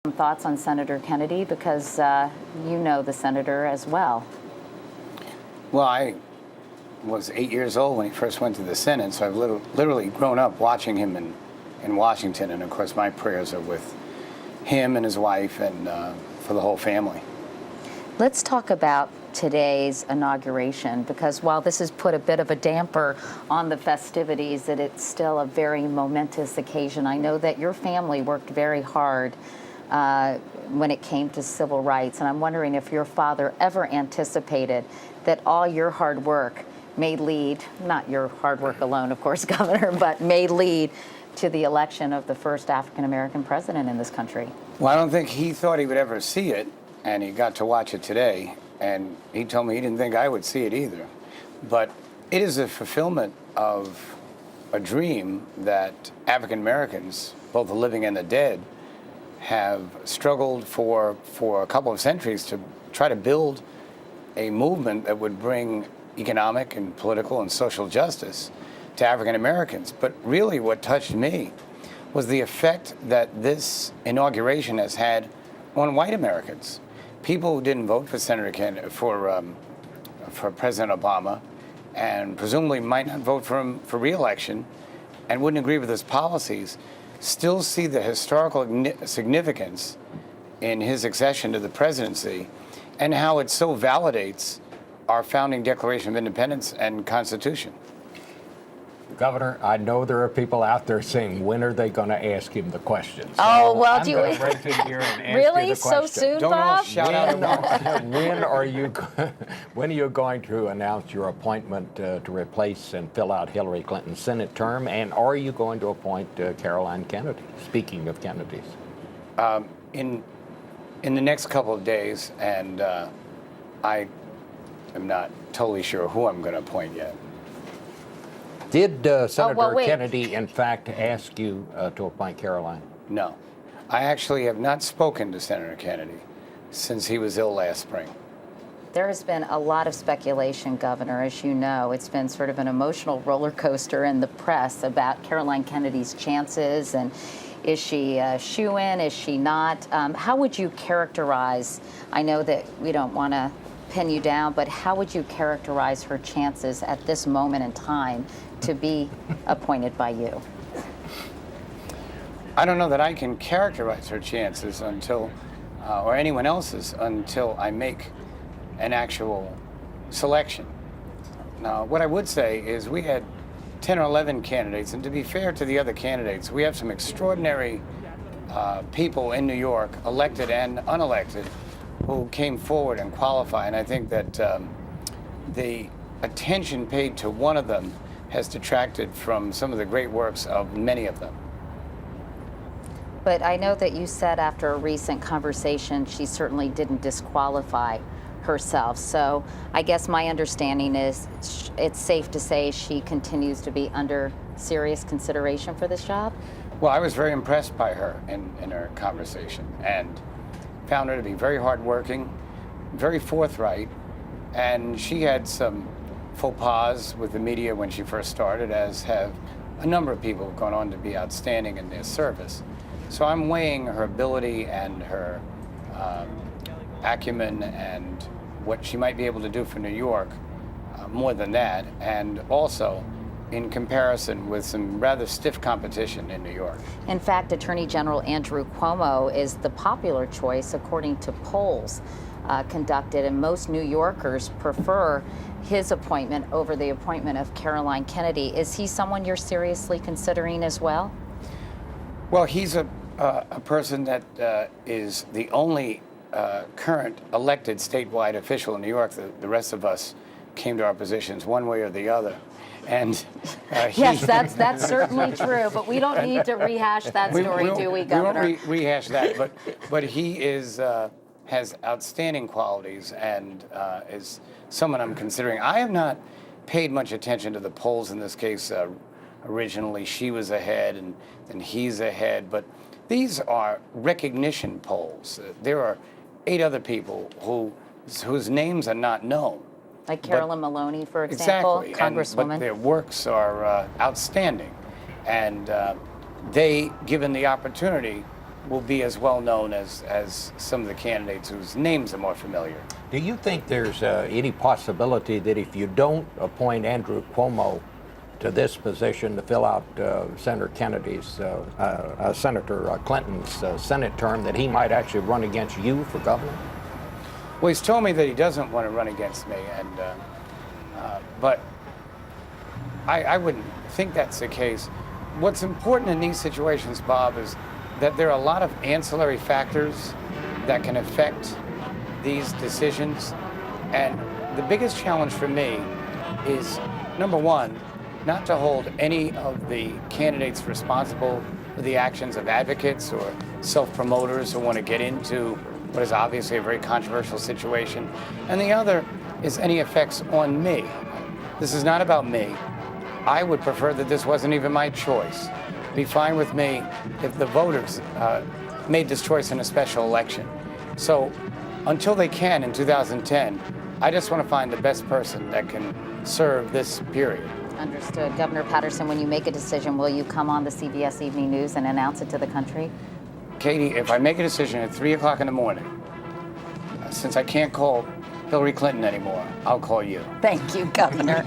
Some thoughts on Senator Kennedy, because you know the senator as well. Well, I was 8 years old when he first went to the Senate, so I've literally grown up watching him in Washington, and of course my prayers are with him and his wife and for the whole family. Let's talk about today's inauguration, because while this has put a bit of a damper on the festivities, that it's still a very momentous occasion. I know that your family worked very hard when it came to civil rights, and I'm wondering if your father ever anticipated that all your hard work may lead, not your hard work alone, of course, Governor, but may lead to the election of the first African-American president in this country. Well, I don't think he thought he would ever see it, and he got to watch it today, and he told me he didn't think I would see it either. But it is a fulfillment of a dream that African-Americans, both the living and the dead, have struggled for a couple of centuries to try to build a movement that would bring economic and political and social justice to African Americans. But really what touched me was the effect that this inauguration has had on white Americans. People who didn't vote for for President Obama, and presumably might not vote for him for re-election and wouldn't agree with his policies, still see the historical significance in his accession to the presidency and how it so validates our founding Declaration of Independence and Constitution. Governor, I know there are people out there saying, when are they going to ask him the questions? Oh, well, I'm do going you to break in here and ask really you the so question. soon, Don't all Bob? shout out at once. When are you going to announce your appointment to replace and fill out Hillary Clinton's Senate term? And are you going to appoint Caroline Kennedy? Speaking of Kennedys, In the next couple of days, and I am not totally sure who I'm going to appoint yet. did Senator wait. Kennedy, in fact, ask you to appoint Caroline? No. I actually have not spoken to Senator Kennedy since he was ill last spring. There has been a lot of speculation, Governor, as you know. It's been sort of an emotional roller coaster in the press about Caroline Kennedy's chances, and is she a shoo-in, is she not? How would you characterize, I know that we don't want to pin you down, but how would you characterize her chances at this moment in time to be appointed by you? I don't know that I can characterize her chances until, or anyone else's, until I make an actual selection. Now, what I would say is we had 10 or 11 candidates, and to be fair to the other candidates, we have some extraordinary people in New York, elected and unelected, who came forward and qualified. And I think that the attention paid to one of them has detracted from some of the great works of many of them. But I know that you said after a recent conversation she certainly didn't disqualify herself. So I guess my understanding is it's safe to say she continues to be under serious consideration for this job? Well, I was very impressed by her in our conversation, and found her to be very hardworking, very forthright, and she had some faux pas with the media when she first started, as have a number of people who've gone on to be outstanding in their service. So I'm weighing her ability and her acumen and what she might be able to do for New York more than that, and also in comparison with some rather stiff competition in New York. In fact, Attorney General Andrew Cuomo is the popular choice according to polls conducted, and most New Yorkers prefer his appointment over the appointment of Caroline Kennedy. Is he someone you're seriously considering as well? Well, he's a person that is the only current elected statewide official in New York. The rest of us came to our positions one way or the other. And yes, that's certainly true, but we don't need to rehash that story, do we, Governor? We won't rehash that, but he has outstanding qualities and is someone I'm considering. I have not paid much attention to the polls in this case. Originally, she was ahead, and then he's ahead, but these are recognition polls. There are 8 other people whose names are not known. Like Carolyn Maloney, for example, exactly. Congresswoman. But their works are outstanding. And they, given the opportunity, will be as well known as some of the candidates whose names are more familiar. Do you think there's any possibility that if you don't appoint Andrew Cuomo to this position to fill out Senator Clinton's Senate term, that he might actually run against you for governor? Well, he's told me that he doesn't want to run against me, but I wouldn't think that's the case. What's important in these situations, Bob, is that there are a lot of ancillary factors that can affect these decisions. And the biggest challenge for me is, number one, not to hold any of the candidates responsible for the actions of advocates or self-promoters who want to get into what is obviously a very controversial situation. And the other is any effects on me. This is not about me. I would prefer that this wasn't even my choice. It'd be fine with me if the voters made this choice in a special election. So until they can in 2010, I just want to find the best person that can serve this period. Understood. Governor Patterson, when you make a decision, will you come on the CBS Evening News and announce it to the country? Katie, if I make a decision at 3 o'clock in the morning, since I can't call Hillary Clinton anymore, I'll call you. Thank you, Governor.